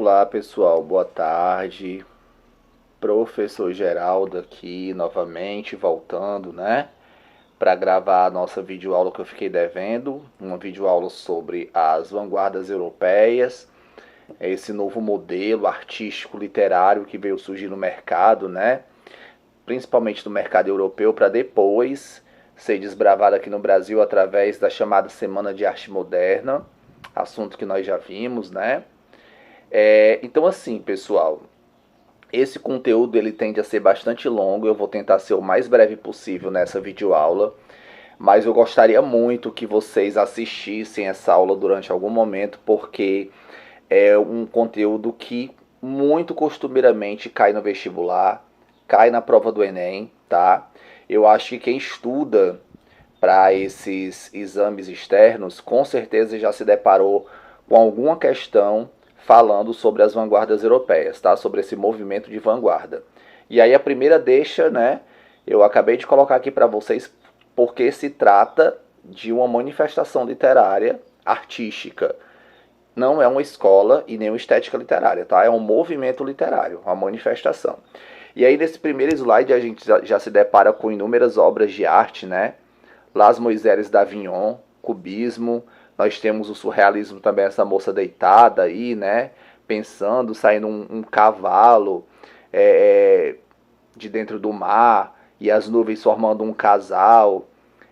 Olá pessoal, boa tarde. Professor Geraldo aqui novamente, voltando, né? Para gravar a nossa videoaula que eu fiquei devendo, uma videoaula sobre as vanguardas europeias, esse novo modelo artístico literário que veio surgir no mercado, né? Principalmente no mercado europeu, para depois ser desbravado aqui no Brasil através da chamada Semana de Arte Moderna, assunto que nós já vimos, né? Então assim, pessoal, esse conteúdo ele tende a ser bastante longo, eu vou tentar ser o mais breve possível nessa videoaula, mas eu gostaria muito que vocês assistissem essa aula durante algum momento, porque é um conteúdo que muito costumeiramente cai no vestibular, cai na prova do Enem, tá? Eu acho que quem estuda para esses exames externos, com certeza já se deparou com alguma questão falando sobre as vanguardas europeias, tá? Sobre esse movimento de vanguarda. E aí a primeira deixa, né? Eu acabei de colocar aqui para vocês porque se trata de uma manifestação literária artística. Não é uma escola e nem uma estética literária, tá? É um movimento literário, uma manifestação. E aí nesse primeiro slide a gente já se depara com inúmeras obras de arte, né? Las Moisés d'Avignon, cubismo, nós temos o surrealismo também, essa moça deitada aí, né? Pensando, saindo um cavalo de dentro do mar e as nuvens formando um casal,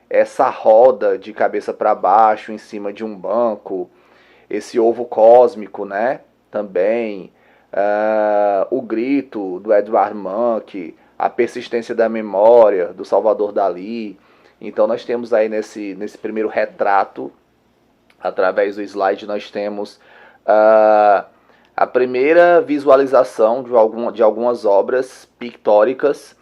essa roda de cabeça para baixo em cima de um banco, esse ovo cósmico, né? Também o grito do Edvard Munch, a persistência da memória do Salvador Dalí. Então nós temos aí nesse primeiro retrato, através do slide, nós temos a primeira visualização de algumas obras pictóricas,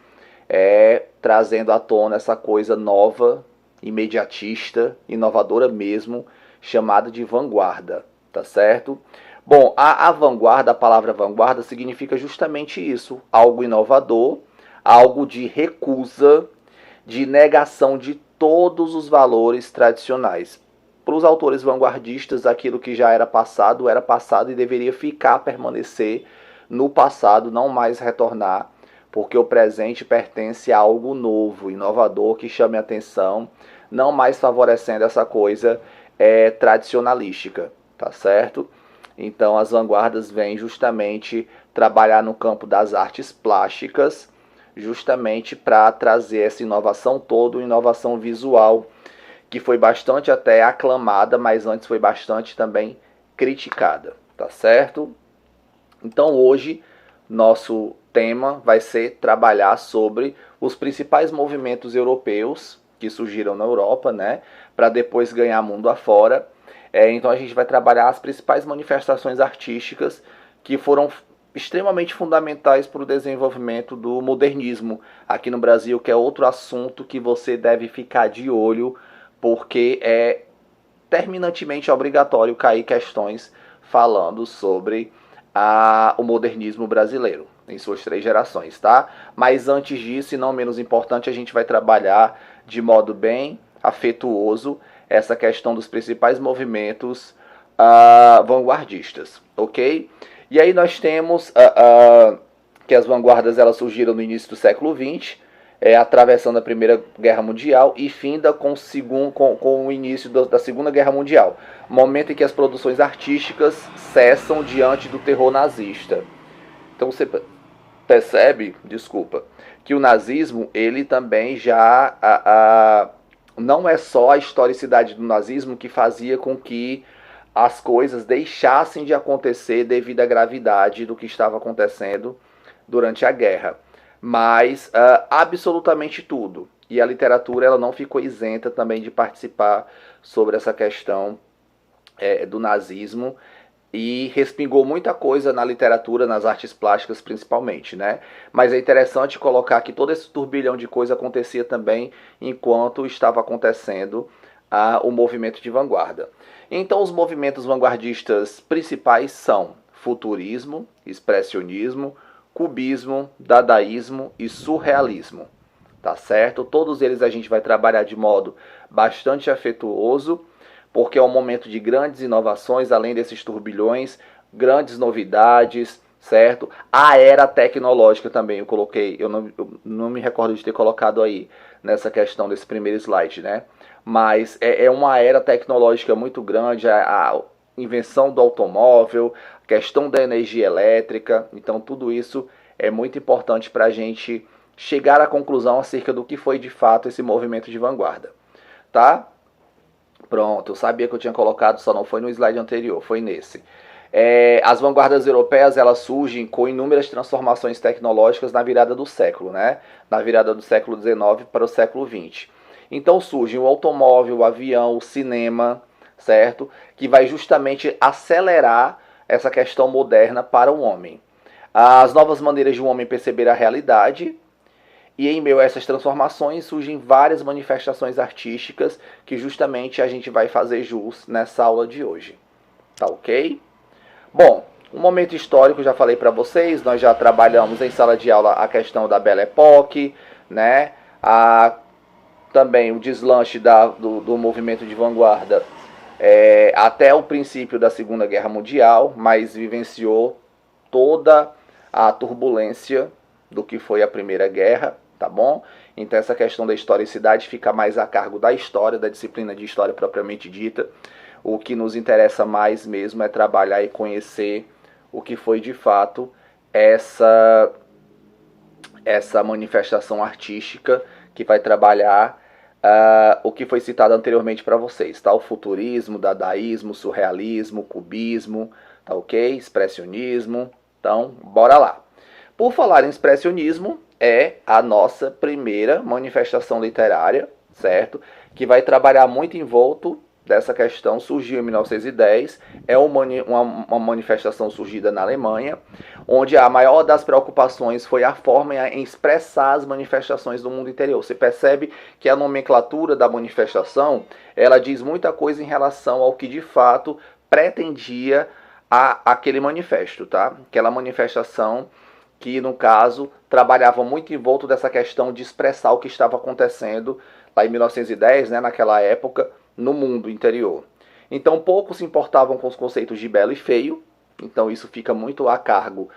trazendo à tona essa coisa nova, imediatista, inovadora mesmo, chamada de vanguarda, tá certo? Bom, a vanguarda, a palavra vanguarda significa justamente isso, algo inovador, algo de recusa, de negação de todos os valores tradicionais. Para os autores vanguardistas, aquilo que já era passado e deveria ficar, permanecer no passado, não mais retornar, porque o presente pertence a algo novo, inovador, que chame a atenção, não mais favorecendo essa coisa tradicionalística, tá certo? Então as vanguardas vêm justamente trabalhar no campo das artes plásticas, justamente para trazer essa inovação toda, inovação visual, que foi bastante até aclamada, mas antes foi bastante também criticada, tá certo? Então hoje nosso tema vai ser trabalhar sobre os principais movimentos europeus que surgiram na Europa, né, para depois ganhar mundo afora. Então a gente vai trabalhar as principais manifestações artísticas que foram extremamente fundamentais para o desenvolvimento do modernismo aqui no Brasil, que é outro assunto que você deve ficar de olho, porque é terminantemente obrigatório cair questões falando sobre o modernismo brasileiro em suas 3 gerações, tá? Mas antes disso, e não menos importante, a gente vai trabalhar de modo bem afetuoso essa questão dos principais movimentos vanguardistas, ok? E aí nós temos que as vanguardas elas surgiram no início do século XX, atravessando a Primeira Guerra Mundial e finda com o início da Segunda Guerra Mundial, momento em que as produções artísticas cessam diante do terror nazista. Então você percebe, que o nazismo ele também já não é só a historicidade do nazismo que fazia com que as coisas deixassem de acontecer devido à gravidade do que estava acontecendo durante a guerra, mas absolutamente tudo. E a literatura ela não ficou isenta também de participar sobre essa questão do nazismo, e respingou muita coisa na literatura, nas artes plásticas principalmente, né? Mas é interessante colocar que todo esse turbilhão de coisa acontecia também enquanto estava acontecendo o movimento de vanguarda. Então os movimentos vanguardistas principais são futurismo, expressionismo, cubismo, dadaísmo e surrealismo, tá certo? Todos eles a gente vai trabalhar de modo bastante afetuoso, porque é um momento de grandes inovações, além desses turbilhões, grandes novidades, certo? A era tecnológica também eu coloquei, eu não me recordo de ter colocado aí nessa questão desse primeiro slide, né? Mas é uma era tecnológica muito grande, a invenção do automóvel, a questão da energia elétrica, então tudo isso é muito importante para a gente chegar à conclusão acerca do que foi de fato esse movimento de vanguarda, tá? Pronto, eu sabia que eu tinha colocado, só não foi no slide anterior, foi nesse. As vanguardas europeias, elas surgem com inúmeras transformações tecnológicas na virada do século, né? Na virada do século XIX para o século XX. Então surge o automóvel, o avião, o cinema, certo? Que vai justamente acelerar essa questão moderna para o homem. As novas maneiras de um homem perceber a realidade, e em meio a essas transformações surgem várias manifestações artísticas que justamente a gente vai fazer jus nessa aula de hoje. Tá ok? Bom, um momento histórico, já falei para vocês, nós já trabalhamos em sala de aula a questão da Belle Époque, né? Também o deslanche do movimento de vanguarda até o princípio da Segunda Guerra Mundial, mas vivenciou toda a turbulência do que foi a Primeira Guerra, tá bom? Então essa questão da historicidade fica mais a cargo da história, da disciplina de história propriamente dita. O que nos interessa mais mesmo é trabalhar e conhecer o que foi de fato essa manifestação artística que vai trabalhar o que foi citado anteriormente para vocês, tá? O futurismo, dadaísmo, surrealismo, cubismo, tá ok? Expressionismo. Então, bora lá. Por falar em expressionismo, é a nossa primeira manifestação literária, certo? Que vai trabalhar muito envolto dessa questão, surgiu em 1910, é uma manifestação surgida na Alemanha, onde a maior das preocupações foi a forma em expressar as manifestações do mundo interior. Você percebe que a nomenclatura da manifestação, ela diz muita coisa em relação ao que de fato pretendia aquele manifesto, tá? Aquela manifestação que, no caso, trabalhava muito em volta dessa questão de expressar o que estava acontecendo lá em 1910, né, naquela época, no mundo interior. Então, poucos se importavam com os conceitos de belo e feio, então isso fica muito a cargo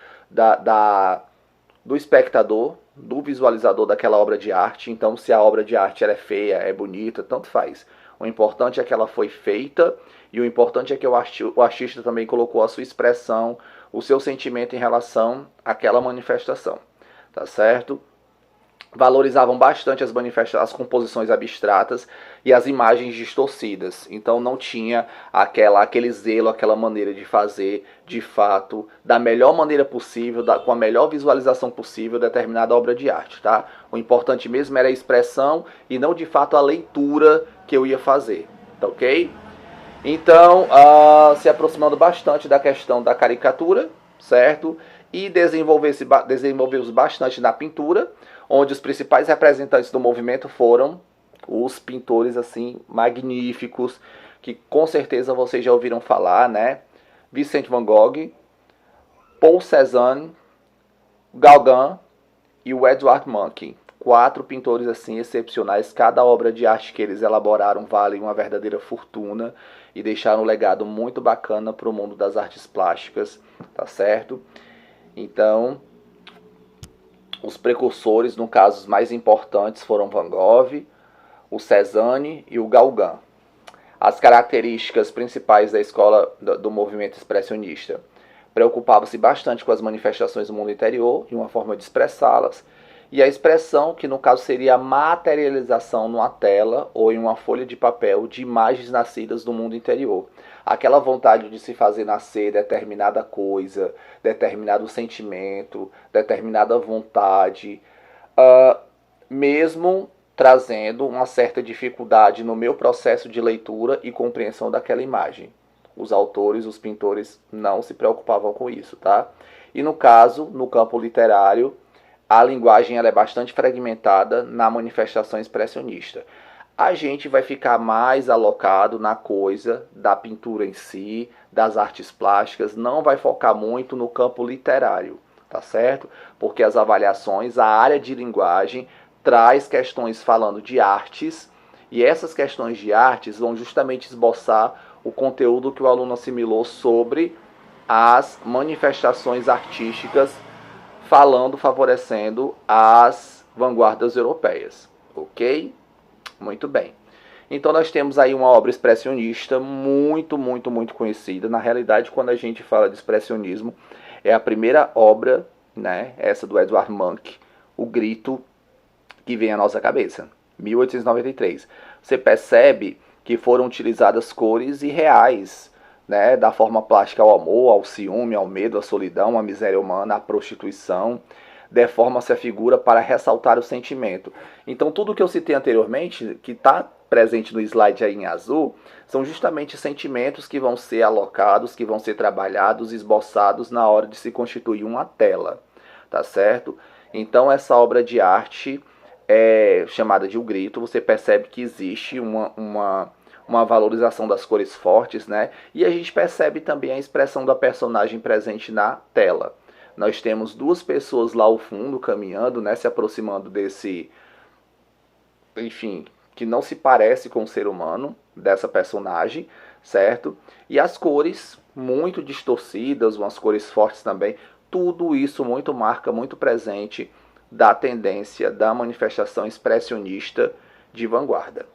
do espectador, do visualizador daquela obra de arte. Então, se a obra de arte ela é feia, é bonita, tanto faz. O importante é que ela foi feita e o importante é que o artista também colocou a sua expressão, o seu sentimento em relação àquela manifestação, tá certo? Valorizavam bastante as composições abstratas e as imagens distorcidas. Então não tinha aquele zelo, aquela maneira de fazer, de fato, da melhor maneira possível, com a melhor visualização possível, determinada obra de arte, tá? O importante mesmo era a expressão e não, de fato, a leitura que eu ia fazer, tá ok? Então, se aproximando bastante da questão da caricatura, certo? E desenvolveu-se bastante na pintura, onde os principais representantes do movimento foram os pintores assim magníficos, que com certeza vocês já ouviram falar, né? Vincent van Gogh, Paul Cézanne, Gauguin e o Edvard Munch. 4 pintores assim excepcionais. Cada obra de arte que eles elaboraram vale uma verdadeira fortuna e deixaram um legado muito bacana para o mundo das artes plásticas, tá certo? Então, os precursores, no caso, os mais importantes foram Van Gogh, o Cézanne e o Gauguin. As características principais da escola do movimento expressionista: preocupava-se bastante com as manifestações do mundo interior e uma forma de expressá-las, e a expressão, que no caso seria a materialização numa tela ou em uma folha de papel de imagens nascidas do mundo interior. Aquela vontade de se fazer nascer determinada coisa, determinado sentimento, determinada vontade, mesmo trazendo uma certa dificuldade no meu processo de leitura e compreensão daquela imagem. Os autores, os pintores não se preocupavam com isso, tá? E no caso, no campo literário, a linguagem ela é bastante fragmentada na manifestação expressionista. A gente vai ficar mais alocado na coisa da pintura em si, das artes plásticas, não vai focar muito no campo literário, tá certo? Porque as avaliações, a área de linguagem, traz questões falando de artes, e essas questões de artes vão justamente esboçar o conteúdo que o aluno assimilou sobre as manifestações artísticas falando, favorecendo as vanguardas europeias, ok? Muito bem. Então nós temos aí uma obra expressionista muito conhecida. Na realidade, quando a gente fala de expressionismo, é a primeira obra, né, essa do Edvard Munch, O Grito, que vem à nossa cabeça, 1893. Você percebe que foram utilizadas cores irreais, né, da forma plástica ao amor, ao ciúme, ao medo, à solidão, à miséria humana, à prostituição. Deforma-se a figura para ressaltar o sentimento. Então tudo que eu citei anteriormente, que está presente no slide aí em azul, são justamente sentimentos que vão ser alocados, que vão ser trabalhados, esboçados na hora de se constituir uma tela, tá certo? Então essa obra de arte é chamada de O Grito. Você percebe que existe uma valorização das cores fortes, né? E a gente percebe também a expressão da personagem presente na tela. Nós temos duas pessoas lá ao fundo caminhando, né, se aproximando desse, enfim, que não se parece com o ser humano, dessa personagem, certo? E as cores muito distorcidas, umas cores fortes também, tudo isso muito marca, muito presente da tendência da manifestação expressionista de vanguarda,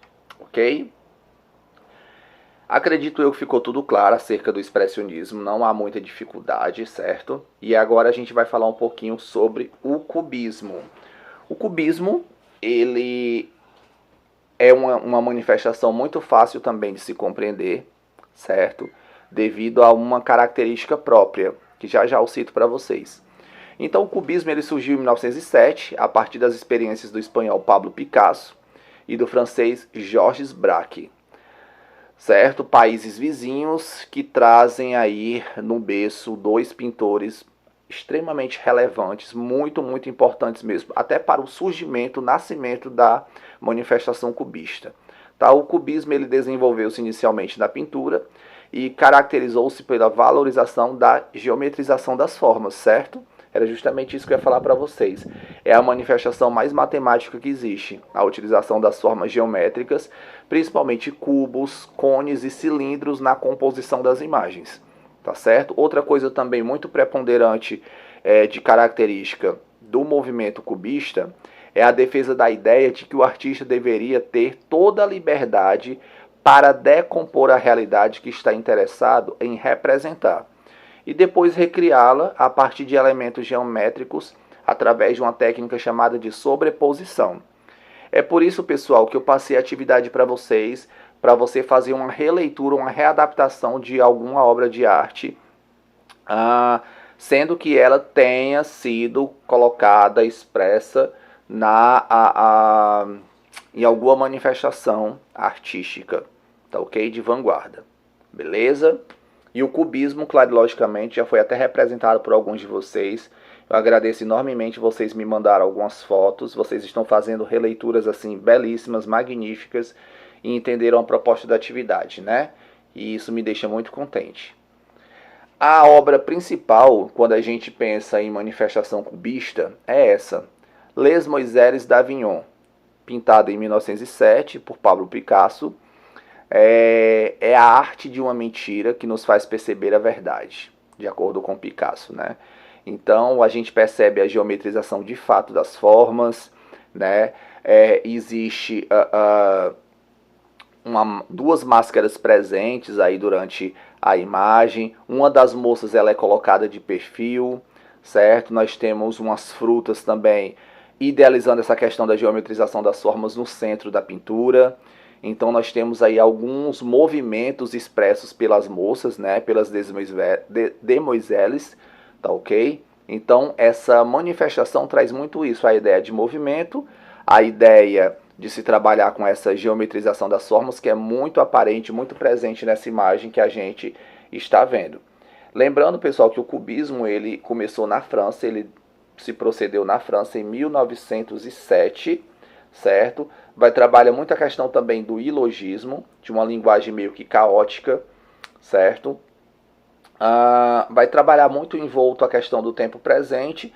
ok? Acredito eu que ficou tudo claro acerca do expressionismo, não há muita dificuldade, certo? E agora a gente vai falar um pouquinho sobre o cubismo. O cubismo, ele é uma manifestação muito fácil também de se compreender, certo? Devido a uma característica própria, que já eu cito para vocês. Então o cubismo ele surgiu em 1907, a partir das experiências do espanhol Pablo Picasso e do francês Georges Braque, certo? Países vizinhos que trazem aí no berço dois pintores extremamente relevantes, muito importantes mesmo, até para o surgimento, o nascimento da manifestação cubista. Tá? O cubismo ele desenvolveu-se inicialmente na pintura e caracterizou-se pela valorização da geometrização das formas, certo? Era justamente isso que eu ia falar para vocês. É a manifestação mais matemática que existe, a utilização das formas geométricas, principalmente cubos, cones e cilindros na composição das imagens. Tá certo? Outra coisa também muito preponderante de característica do movimento cubista é a defesa da ideia de que o artista deveria ter toda a liberdade para decompor a realidade que está interessado em representar e depois recriá-la a partir de elementos geométricos através de uma técnica chamada de sobreposição. É por isso, pessoal, que eu passei a atividade para você fazer uma releitura, uma readaptação de alguma obra de arte, sendo que ela tenha sido colocada, expressa em alguma manifestação artística, tá ok? De vanguarda, beleza? E o cubismo, claro, logicamente, já foi até representado por alguns de vocês. Eu agradeço enormemente vocês me mandaram algumas fotos. Vocês estão fazendo releituras assim belíssimas, magníficas e entenderam a proposta da atividade, né? E isso me deixa muito contente. A obra principal, quando a gente pensa em manifestação cubista, é essa: Les Moisés d'Avignon, pintada em 1907 por Pablo Picasso. É a arte de uma mentira que nos faz perceber a verdade, de acordo com Picasso, né? Então a gente percebe a geometrização de fato das formas, né? Existe duas máscaras presentes aí durante a imagem. Uma das moças ela é colocada de perfil, certo? Nós temos umas frutas também, idealizando essa questão da geometrização das formas no centro da pintura. Então nós temos aí alguns movimentos expressos pelas moças, né, pelas demoiselles, tá ok? Então essa manifestação traz muito isso, a ideia de movimento, a ideia de se trabalhar com essa geometrização das formas, que é muito aparente, muito presente nessa imagem que a gente está vendo. Lembrando, pessoal, que o cubismo ele começou na França, ele se procedeu na França em 1907, certo? Vai trabalhar muito a questão também do ilogismo, de uma linguagem meio que caótica, certo? Vai trabalhar muito envolto a questão do tempo presente.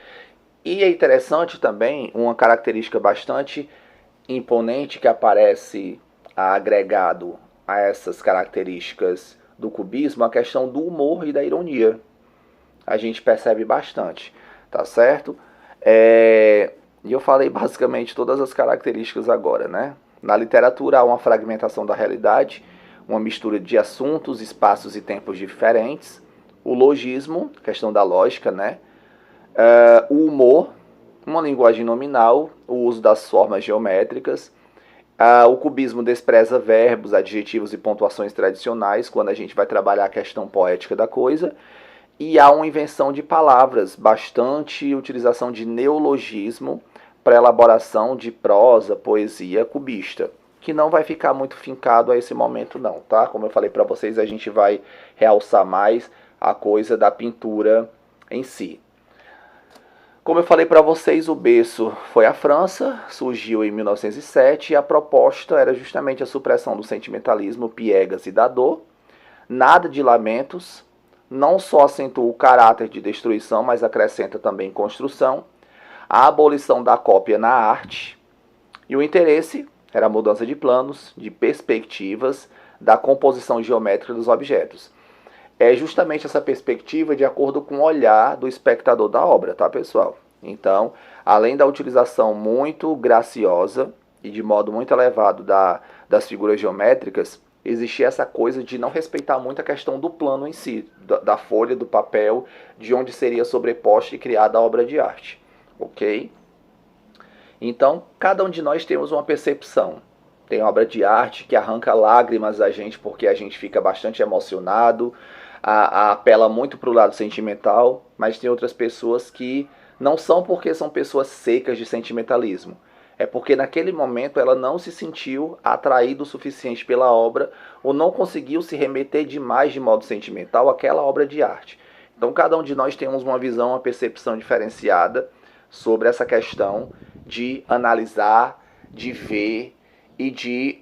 E é interessante também, uma característica bastante imponente que aparece agregado a essas características do cubismo, a questão do humor e da ironia. a gente percebe bastante, tá certo? E eu falei basicamente todas as características agora, né? Na literatura há uma fragmentação da realidade, uma mistura de assuntos, espaços e tempos diferentes. O logismo, questão da lógica, né? O humor, uma linguagem nominal, o uso das formas geométricas. O cubismo despreza verbos, adjetivos e pontuações tradicionais quando a gente vai trabalhar a questão poética da coisa. E há uma invenção de palavras, bastante utilização de neologismo para elaboração de prosa, poesia cubista, que não vai ficar muito fincado a esse momento não, tá? Como eu falei para vocês, a gente vai realçar mais a coisa da pintura em si. Como eu falei para vocês, o berço foi a França, surgiu em 1907 e a proposta era justamente a supressão do sentimentalismo, piegas e da dor, nada de lamentos, não só acentua o caráter de destruição, mas acrescenta também construção, a abolição da cópia na arte, e o interesse era a mudança de planos, de perspectivas, da composição geométrica dos objetos. É justamente essa perspectiva de acordo com o olhar do espectador da obra, tá, pessoal? Então, além da utilização muito graciosa e de modo muito elevado das figuras geométricas, existia essa coisa de não respeitar muito a questão do plano em si, da folha, do papel, de onde seria sobreposta e criada a obra de arte, ok? Então, cada um de nós temos uma percepção. Tem obra de arte que arranca lágrimas da gente porque a gente fica bastante emocionado, apela muito para o lado sentimental, mas tem outras pessoas que não são porque são pessoas secas de sentimentalismo. É porque naquele momento ela não se sentiu atraída o suficiente pela obra ou não conseguiu se remeter demais de modo sentimental àquela obra de arte. Então cada um de nós temos uma visão, uma percepção diferenciada sobre essa questão de analisar, de ver e de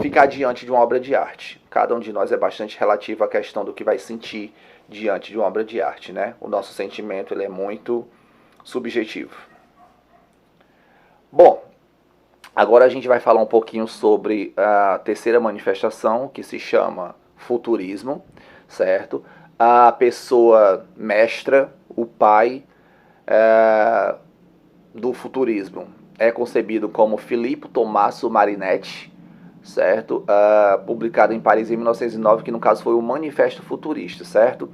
ficar diante de uma obra de arte. Cada um de nós é bastante relativo à questão do que vai sentir diante de uma obra de arte, né? O nosso sentimento ele é muito subjetivo. Bom, agora a gente vai falar um pouquinho sobre a terceira manifestação, que se chama futurismo, certo? A pessoa mestra, o pai do futurismo é concebido como Filippo Tommaso Marinetti, certo? Publicado em Paris em 1909, que no caso foi o Manifesto Futurista, certo?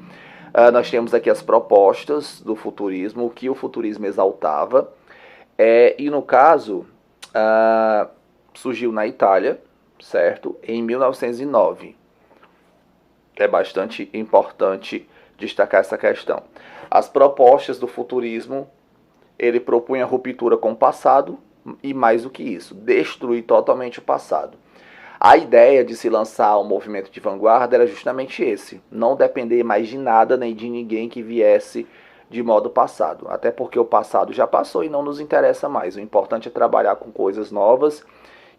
Nós temos aqui as propostas do futurismo, o que o futurismo exaltava, e no caso surgiu na Itália, certo? Em 1909. É bastante importante destacar essa questão. As propostas do futurismo, ele propunha ruptura com o passado e mais do que isso, destruir totalmente o passado. A ideia de se lançar um movimento de vanguarda era justamente esse, não depender mais de nada nem de ninguém que viesse de modo passado, até porque o passado já passou e não nos interessa mais. O importante é trabalhar com coisas novas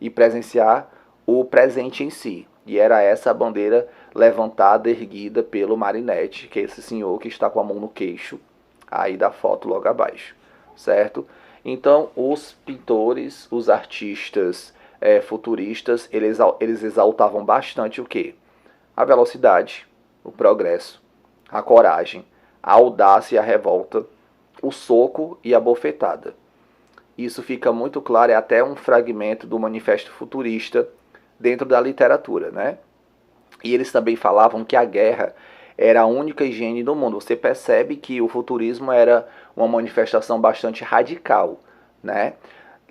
e presenciar o presente em si. E era essa a bandeira levantada, erguida pelo Marinetti, que é esse senhor que está com a mão no queixo, aí da foto logo abaixo, certo? Então, os pintores, os artistas futuristas, eles exaltavam bastante o quê? A velocidade, o progresso, a coragem, a audácia e a revolta, o soco e a bofetada. Isso fica muito claro, é até um fragmento do Manifesto Futurista dentro da literatura, né? E eles também falavam que a guerra era a única higiene do mundo. Você percebe que o futurismo era uma manifestação bastante radical, né?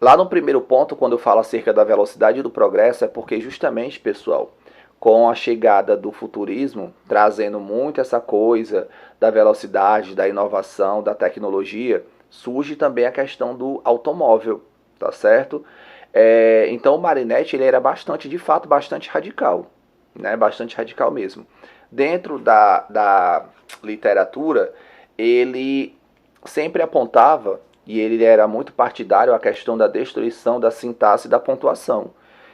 Lá no primeiro ponto, quando eu falo acerca da velocidade e do progresso, é porque justamente, pessoal, com a chegada do futurismo, trazendo muito essa coisa da velocidade, da inovação, da tecnologia, surge também a questão do automóvel, tá certo? Então o Marinetti ele era bastante, de fato, bastante radical, né? Bastante radical mesmo. Dentro da literatura, ele sempre apontava, e ele era muito partidário, a questão da destruição da sintaxe e da pontuação.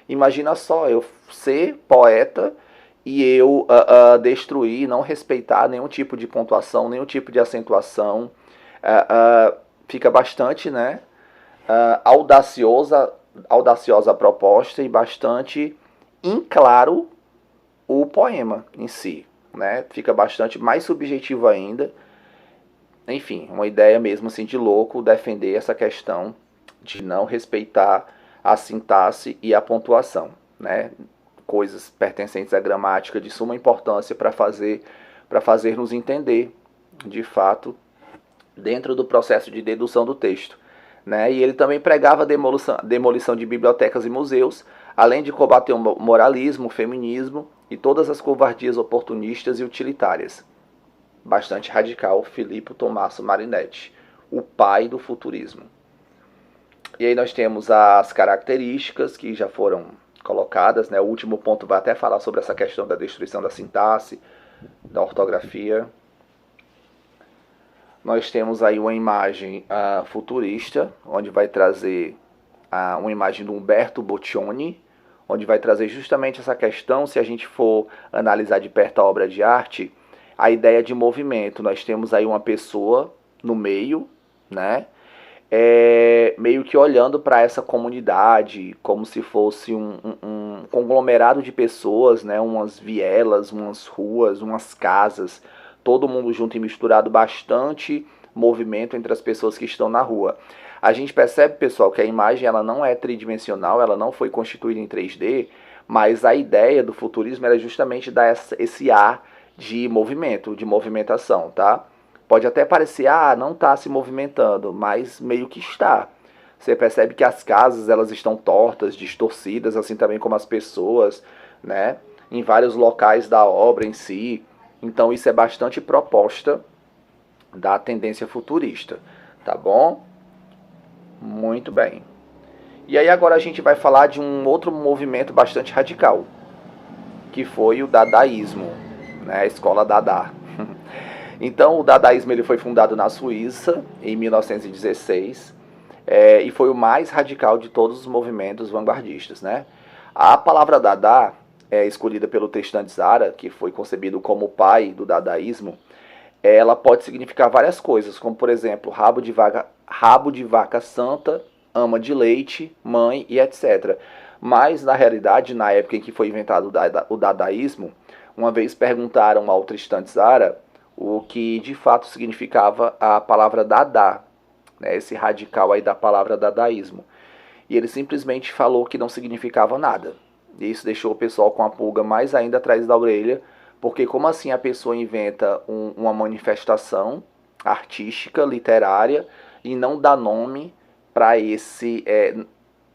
Imagina só, eu ser poeta e eu destruir, não respeitar nenhum tipo de pontuação, nenhum tipo de acentuação. Fica bastante, né, audaciosa a proposta e bastante inclaro o poema em si. né? Fica bastante mais subjetivo ainda. Enfim, uma ideia mesmo assim de louco defender essa questão de não respeitar a sintaxe e a pontuação, né? Coisas pertencentes à gramática de suma importância para fazer nos entender, de fato, dentro do processo de dedução do texto. Né? E ele também pregava a demolição de bibliotecas e museus, além de combater o moralismo, o feminismo e todas as covardias oportunistas e utilitárias. Bastante radical, Filippo Tommaso Marinetti, o pai do futurismo. E aí nós temos as características que já foram colocadas, né? O último ponto vai até falar sobre essa questão da destruição da sintaxe, da ortografia. Nós temos aí uma imagem futurista, onde vai trazer uma imagem do Umberto Boccioni, onde vai trazer justamente essa questão, se a gente for analisar de perto a obra de arte, a ideia de movimento. Nós temos aí uma pessoa no meio, né? Meio que olhando para essa comunidade como se fosse um conglomerado de pessoas, né? Umas vielas, umas ruas, umas casas, todo mundo junto e misturado, bastante movimento entre as pessoas que estão na rua. A gente percebe, pessoal, que a imagem ela não é tridimensional, ela não foi constituída em 3D, mas a ideia do futurismo era justamente dar esse ar de movimento, de movimentação, tá? Pode até parecer, não está se movimentando, mas meio que está. Você percebe que as casas elas estão tortas, distorcidas, assim também como as pessoas, né? Em vários locais da obra em si. Então isso é bastante proposta da tendência futurista, tá bom? Muito bem. E aí agora a gente vai falar de um outro movimento bastante radical, que foi o dadaísmo, né? A escola Dada. Então o dadaísmo ele foi fundado na Suíça em 1916 e foi o mais radical de todos os movimentos vanguardistas, né? A palavra Dada é escolhida pelo Tristan Tzara, que foi concebido como o pai do dadaísmo. Ela pode significar várias coisas, como por exemplo, rabo de vaca santa, ama de leite, mãe e etc. Mas na realidade, na época em que foi inventado o dadaísmo, uma vez perguntaram ao Tristan Tzara o que de fato significava a palavra Dada, né, esse radical aí da palavra dadaísmo. E ele simplesmente falou que não significava nada. E isso deixou o pessoal com a pulga mais ainda atrás da orelha, porque como assim a pessoa inventa uma manifestação artística, literária, e não dá nome para esse...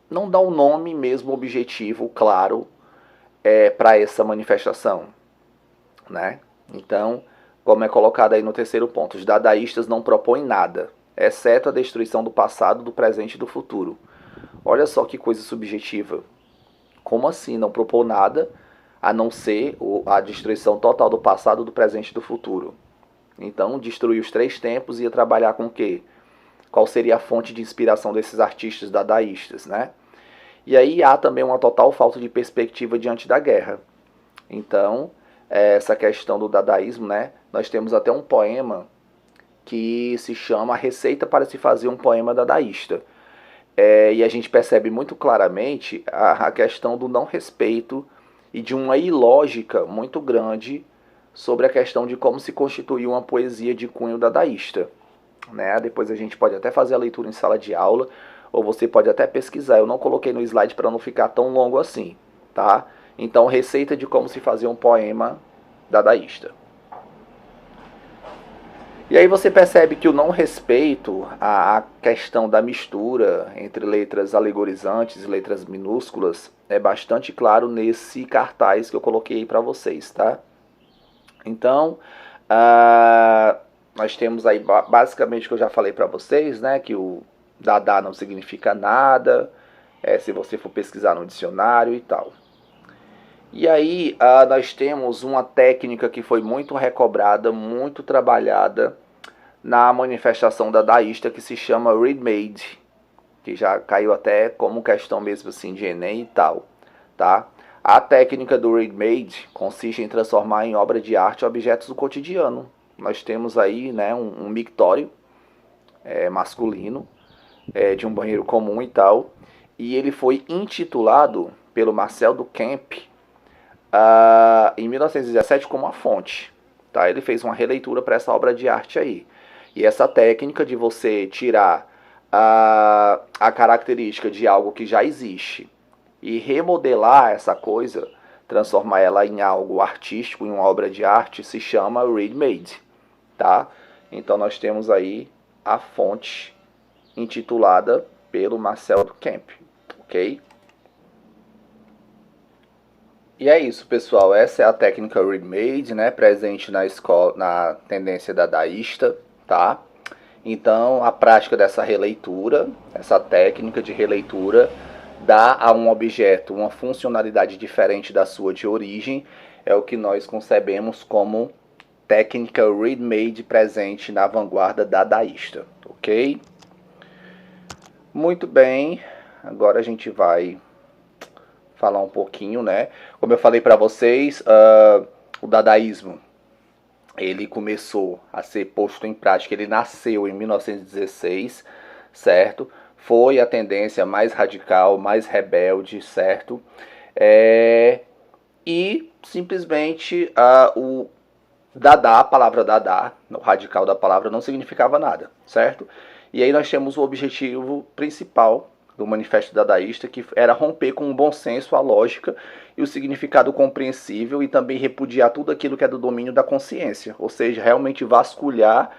não dá um nome mesmo objetivo, claro, para essa manifestação, né? Então, como é colocado aí no terceiro ponto, os dadaístas não propõem nada, exceto a destruição do passado, do presente e do futuro. Olha só que coisa subjetiva. Como assim não propor nada a não ser a destruição total do passado, do presente e do futuro? Então, destruir os 3 tempos e ia trabalhar com o quê? Qual seria a fonte de inspiração desses artistas dadaístas, né? E aí há também uma total falta de perspectiva diante da guerra. Então, essa questão do dadaísmo, né? Nós temos até um poema que se chama A Receita para se fazer um poema dadaísta. E a gente percebe muito claramente a questão do não respeito e de uma ilógica muito grande sobre a questão de como se constitui uma poesia de cunho dadaísta. Né? Depois a gente pode até fazer a leitura em sala de aula, ou você pode até pesquisar. Eu não coloquei no slide para não ficar tão longo assim, tá? Então, receita de como se fazer um poema dadaísta. E aí você percebe que o não respeito à questão da mistura entre letras alegorizantes e letras minúsculas é bastante claro nesse cartaz que eu coloquei para vocês, tá? Então, nós temos aí basicamente o que eu já falei para vocês, né? Que o Dada não significa nada, se você for pesquisar no dicionário e tal. E aí nós temos uma técnica que foi muito recobrada, muito trabalhada na manifestação dadaísta, que se chama ready-made, que já caiu até como questão mesmo assim de Enem e tal, tá? A técnica do ready-made consiste em transformar em obra de arte objetos do cotidiano. Nós temos aí, né, um mictório masculino, de um banheiro comum e tal, e ele foi intitulado pelo Marcel Duchamp em 1917 como uma fonte. Tá? Ele fez uma releitura para essa obra de arte aí. E essa técnica de você tirar a característica de algo que já existe e remodelar essa coisa, transformar ela em algo artístico, em uma obra de arte, se chama ready-made, tá? Então nós temos aí a fonte intitulada pelo Marcel Duchamp, ok? E é isso, pessoal. Essa é a técnica ready-made, né? Presente na escola, na tendência dadaísta, tá? Então, a prática dessa releitura, essa técnica de releitura, dá a um objeto uma funcionalidade diferente da sua de origem, é o que nós concebemos como técnica ready-made presente na vanguarda dadaísta, ok? Muito bem, agora a gente vai falar um pouquinho, né? Como eu falei para vocês, o dadaísmo ele começou a ser posto em prática, ele nasceu em 1916, certo? Foi a tendência mais radical, mais rebelde, certo? E simplesmente o Dada, a palavra Dada, o radical da palavra, não significava nada, certo? E aí nós temos o objetivo principal do Manifesto Dadaísta, que era romper com o bom senso, a lógica e o significado compreensível e também repudiar tudo aquilo que é do domínio da consciência, ou seja, realmente vasculhar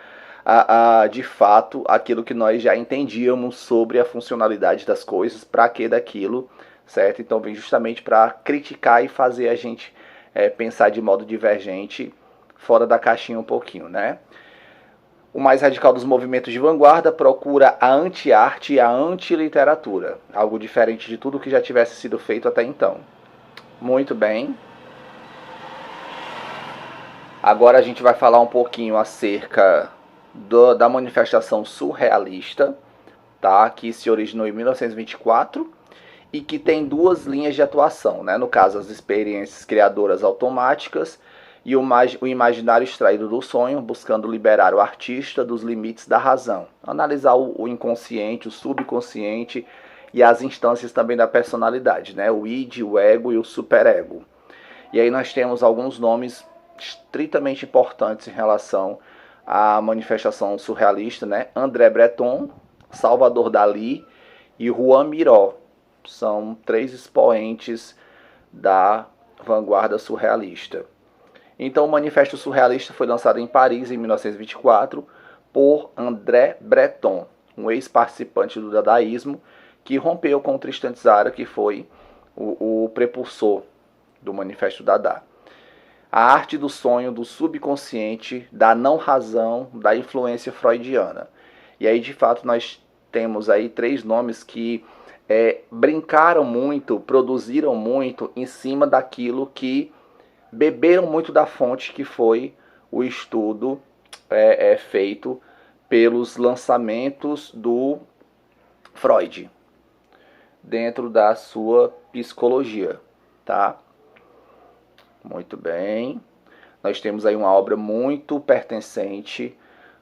de fato aquilo que nós já entendíamos sobre a funcionalidade das coisas, para que daquilo, certo? Então vem justamente para criticar e fazer a gente pensar de modo divergente, fora da caixinha um pouquinho, né? O mais radical dos movimentos de vanguarda procura a anti-arte e a anti-literatura, algo diferente de tudo que já tivesse sido feito até então. Muito bem. Agora a gente vai falar um pouquinho acerca da manifestação surrealista, tá? Que se originou em 1924 e que tem duas linhas de atuação, né? No caso, as experiências criadoras automáticas e o imaginário extraído do sonho, buscando liberar o artista dos limites da razão, analisar o inconsciente, o subconsciente e as instâncias também da personalidade, né? O id, o ego e o superego. E aí nós temos alguns nomes estritamente importantes em relação à manifestação surrealista, né? André Breton, Salvador Dalí e Juan Miró. São três expoentes da vanguarda surrealista. Então, o Manifesto Surrealista foi lançado em Paris em 1924 por André Breton, um ex-participante do dadaísmo, que rompeu com o Tristan Tzara, que foi o prepulsor do Manifesto Dada. A arte do sonho, do subconsciente, da não-razão, da influência freudiana. E aí, de fato, nós temos aí três nomes que brincaram muito, produziram muito em cima daquilo que beberam muito da fonte, que foi o estudo feito pelos lançamentos do Freud dentro da sua psicologia, tá? Muito bem. Nós temos aí uma obra muito pertencente,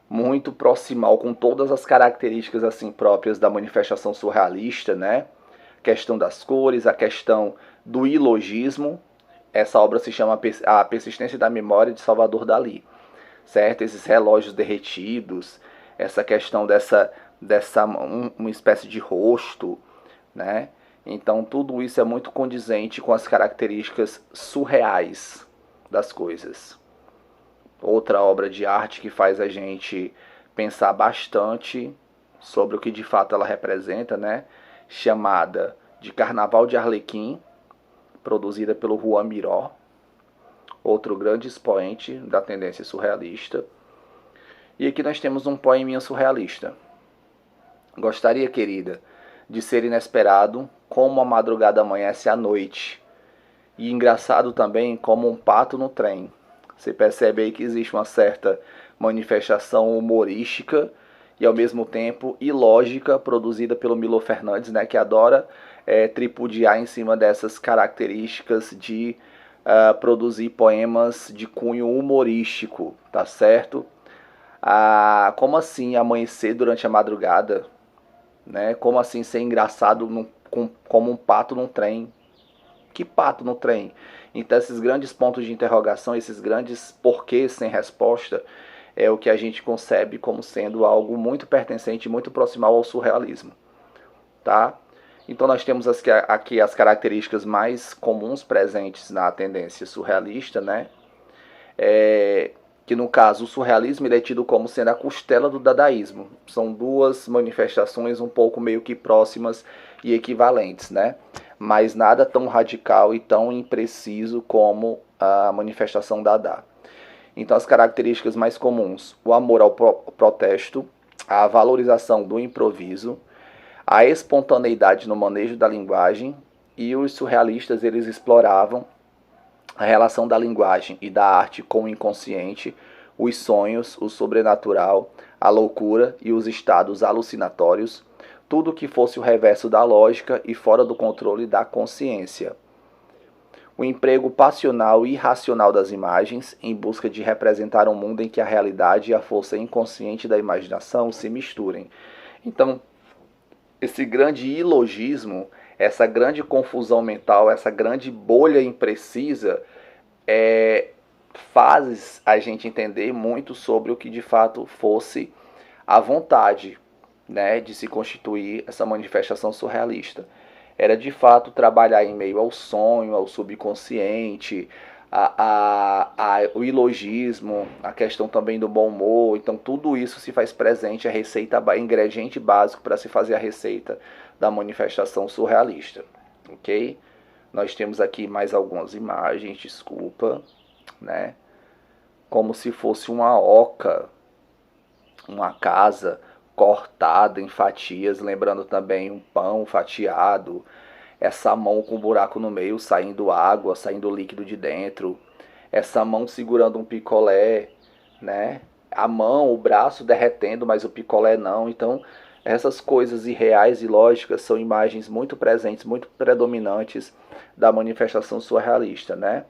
muito proximal, com todas as características assim próprias da manifestação surrealista, né? A questão das cores, a questão do ilogismo. Essa obra se chama A Persistência da Memória de Salvador Dalí, certo? Esses relógios derretidos, essa questão uma espécie de rosto, né? Então tudo isso é muito condizente com as características surreais das coisas. Outra obra de arte que faz a gente pensar bastante sobre o que de fato ela representa, né? Chamada de Carnaval de Arlequim, produzida pelo Juan Miró, outro grande expoente da tendência surrealista. E aqui nós temos um poeminha surrealista. Gostaria, querida, de ser inesperado, como a madrugada amanhece à noite, e engraçado também como um pato no trem. Você percebe aí que existe uma certa manifestação humorística e ao mesmo tempo ilógica, produzida pelo Milo Fernandes, né, que adora tripudiar em cima dessas características de produzir poemas de cunho humorístico, tá certo? Como assim amanhecer durante a madrugada? Né? Como assim ser engraçado como um pato num trem? Que pato no trem? Então esses grandes pontos de interrogação, esses grandes porquês sem resposta, é o que a gente concebe como sendo algo muito pertencente, muito proximal ao surrealismo, tá? Então nós temos aqui as características mais comuns presentes na tendência surrealista, né? Que no caso o surrealismo ele é tido como sendo a costela do dadaísmo. São duas manifestações um pouco meio que próximas e equivalentes, né? Mas nada tão radical e tão impreciso como a manifestação Dada. Então as características mais comuns: o amor ao protesto, a valorização do improviso, a espontaneidade no manejo da linguagem, e os surrealistas eles exploravam a relação da linguagem e da arte com o inconsciente, os sonhos, o sobrenatural, a loucura e os estados alucinatórios, tudo que fosse o reverso da lógica e fora do controle da consciência. O emprego passional e irracional das imagens, em busca de representar um mundo em que a realidade e a força inconsciente da imaginação se misturem. Então, esse grande ilogismo, essa grande confusão mental, essa grande bolha imprecisa, faz a gente entender muito sobre o que de fato fosse a vontade, né, de se constituir essa manifestação surrealista. Era de fato trabalhar em meio ao sonho, ao subconsciente, o ilogismo, a questão também do bom humor. Então tudo isso se faz presente, a receita, ingrediente básico para se fazer a receita da manifestação surrealista, ok? Nós temos aqui mais algumas imagens, desculpa, né? Como se fosse uma oca, uma casa cortada em fatias, lembrando também um pão fatiado, essa mão com um buraco no meio, saindo água, saindo líquido de dentro, essa mão segurando um picolé, né? A mão, o braço derretendo, mas o picolé não. Então, essas coisas irreais e lógicas são imagens muito presentes, muito predominantes da manifestação surrealista, né?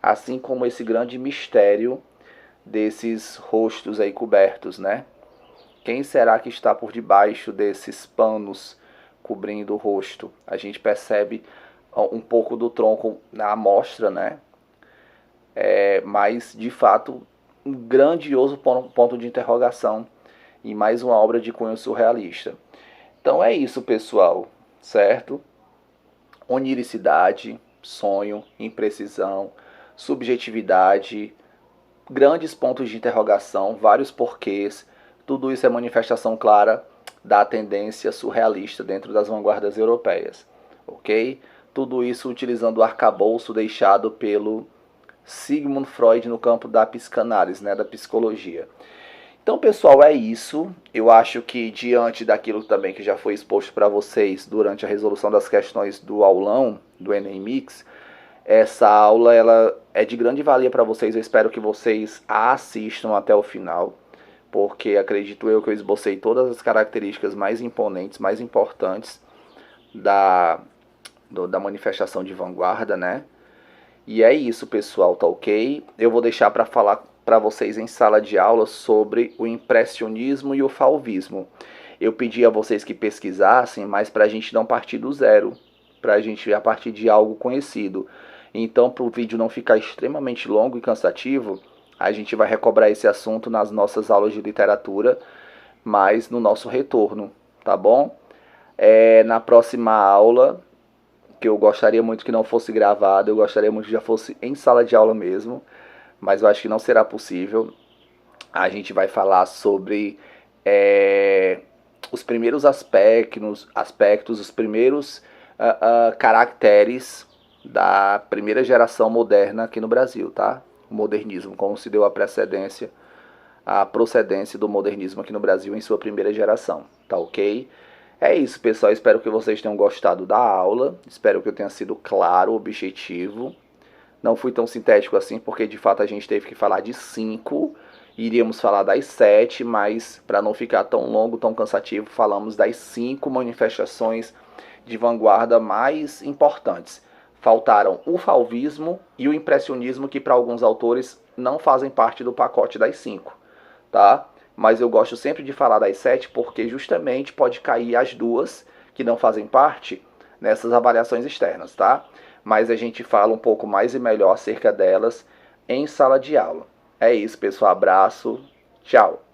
Assim como esse grande mistério desses rostos aí cobertos, né? Quem será que está por debaixo desses panos cobrindo o rosto? A gente percebe um pouco do tronco na amostra, né? Mas, de fato, um grandioso ponto de interrogação em mais uma obra de cunho surrealista. Então é isso, pessoal, certo? Oniricidade, sonho, imprecisão, subjetividade, grandes pontos de interrogação, vários porquês. Tudo isso é manifestação clara da tendência surrealista dentro das vanguardas europeias, ok? Tudo isso utilizando o arcabouço deixado pelo Sigmund Freud no campo da psicanálise, né, da psicologia. Então, pessoal, é isso. Eu acho que diante daquilo também que já foi exposto para vocês durante a resolução das questões do aulão do Enem Mix, essa aula ela é de grande valia para vocês. Eu espero que vocês a assistam até o final, porque acredito eu que eu esbocei todas as características mais imponentes, mais importantes da manifestação de vanguarda, né? E é isso, pessoal, tá ok? Eu vou deixar para falar para vocês em sala de aula sobre o impressionismo e o fauvismo. Eu pedi a vocês que pesquisassem, mas para a gente não partir do zero, para a gente ir a partir de algo conhecido. Então, para o vídeo não ficar extremamente longo e cansativo, a gente vai recobrar esse assunto nas nossas aulas de literatura, mas no nosso retorno, tá bom? Na próxima aula, que eu gostaria muito que não fosse gravada, eu gostaria muito que já fosse em sala de aula mesmo, mas eu acho que não será possível. A gente vai falar sobre os primeiros aspectos, os primeiros caracteres da primeira geração moderna aqui no Brasil, tá? O modernismo, como se deu a procedência do modernismo aqui no Brasil em sua primeira geração, tá ok? É isso, pessoal, espero que vocês tenham gostado da aula, espero que eu tenha sido claro, objetivo. Não fui tão sintético assim, porque de fato a gente teve que falar de 5, iríamos falar das 7, mas para não ficar tão longo, tão cansativo, falamos das 5 manifestações de vanguarda mais importantes. Faltaram o fauvismo e o impressionismo, que para alguns autores não fazem parte do pacote das 5, tá? Mas eu gosto sempre de falar das 7, porque justamente pode cair as duas que não fazem parte nessas avaliações externas, tá? mas a gente fala um pouco mais e melhor acerca delas em sala de aula. É isso, pessoal. Abraço. Tchau.